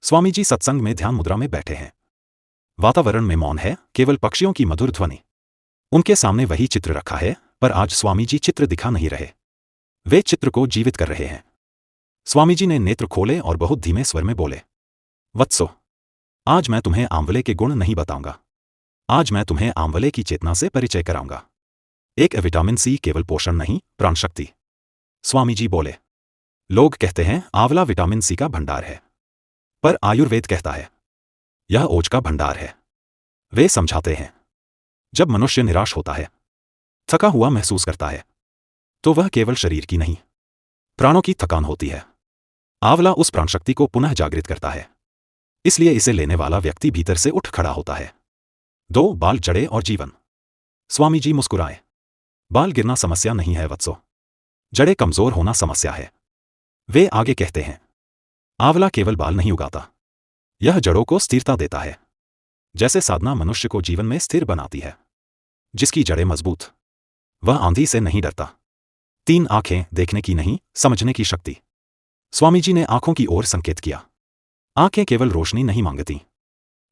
स्वामी जी सत्संग में ध्यान मुद्रा में बैठे हैं। वातावरण में मौन है, केवल पक्षियों की मधुर ध्वनि। उनके सामने वही चित्र रखा है, पर आज स्वामी जी चित्र दिखा नहीं रहे, वे चित्र को जीवित कर रहे हैं। स्वामी जी ने नेत्र खोले और बहुत धीमे स्वर में बोले, वत्सो, आज मैं तुम्हें आंवले के गुण नहीं बताऊंगा। आज मैं तुम्हें आंवले की चेतना से परिचय कराऊंगा। एक विटामिन सी केवल पोषण नहीं, प्राण शक्ति। स्वामी जी बोले, लोग कहते हैं आंवला विटामिन सी का भंडार है, पर आयुर्वेद कहता है यह ओज का भंडार है। वे समझाते हैं, जब मनुष्य निराश होता है, थका हुआ महसूस करता है, तो वह केवल शरीर की नहीं, प्राणों की थकान होती है। आंवला उस प्राण शक्ति को पुनः जागृत करता है, इसलिए इसे लेने वाला व्यक्ति भीतर से उठ खड़ा होता है। 2 बाल, जड़ें और जीवन। स्वामी जी मुस्कुराए, बाल गिरना समस्या नहीं है वत्सो, जड़ें कमजोर होना समस्या है। वे आगे कहते हैं, आंवला केवल बाल नहीं उगाता, यह जड़ों को स्थिरता देता है। जैसे साधना मनुष्य को जीवन में स्थिर बनाती है। जिसकी जड़ें मजबूत, वह आंधी से नहीं डरता। 3 आंखें, देखने की नहीं, समझने की शक्ति। स्वामी जी ने आंखों की ओर संकेत किया। आंखें केवल रोशनी नहीं मांगती,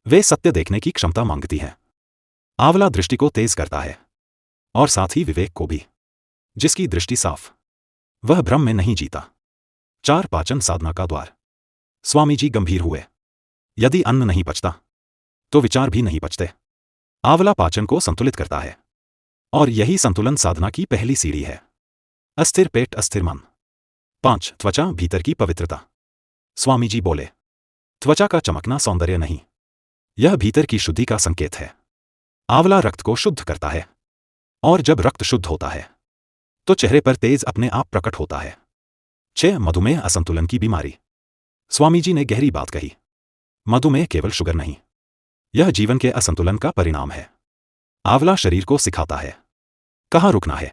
वे सत्य देखने की क्षमता मांगती हैं। आंवला दृष्टि को तेज करता है, और साथ ही विवेक को भी। जिसकी दृष्टि साफ, वह भ्रम में नहीं जीता। 4 पाचन साधना का द्वार। स्वामी जी गंभीर हुए, यदि अन्न नहीं पचता, तो विचार भी नहीं पचते। आंवला पाचन को संतुलित करता है, और यही संतुलन साधना की पहली सीढ़ी है। अस्थिर पेट, अस्थिर मन। 5 त्वचा, भीतर की पवित्रता। स्वामी जी बोले, त्वचा का चमकना सौंदर्य नहीं, यह भीतर की शुद्धि का संकेत है। आंवला रक्त को शुद्ध करता है, और जब रक्त शुद्ध होता है, तो चेहरे पर तेज अपने आप प्रकट होता है। 6 मधुमेह, असंतुलन की बीमारी। स्वामी जी ने गहरी बात कही, मधुमेह केवल शुगर नहीं, यह जीवन के असंतुलन का परिणाम है। आंवला शरीर को सिखाता है कहाँ रुकना है,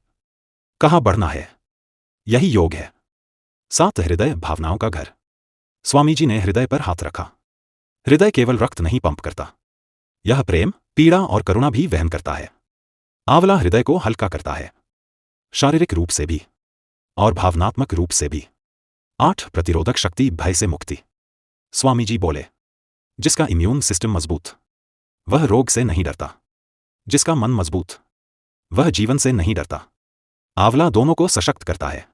कहाँ बढ़ना है। यही योग है। 7 हृदय, भावनाओं का घर। स्वामी जी ने हृदय पर हाथ रखा। हृदय केवल रक्त नहीं पंप करता, यह प्रेम, पीड़ा और करुणा भी वहन करता है। आंवला हृदय को हल्का करता है, शारीरिक रूप से भी और भावनात्मक रूप से भी। 8 प्रतिरोधक शक्ति, भय से मुक्ति। स्वामी जी बोले, जिसका इम्यून सिस्टम मजबूत, वह रोग से नहीं डरता। जिसका मन मजबूत, वह जीवन से नहीं डरता। आंवला दोनों को सशक्त करता है।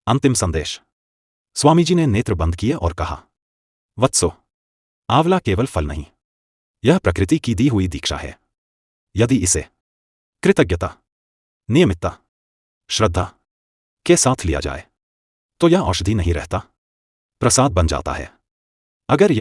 अंतिम संदेश। स्वामी जी ने नेत्र बंद किए और कहा, वत्सो, आंवला केवल फल नहीं, यह प्रकृति की दी हुई दीक्षा है। यदि इसे कृतज्ञता, नियमितता, श्रद्धा के साथ लिया जाए, तो यह औषधि नहीं रहता, प्रसाद बन जाता है। अगर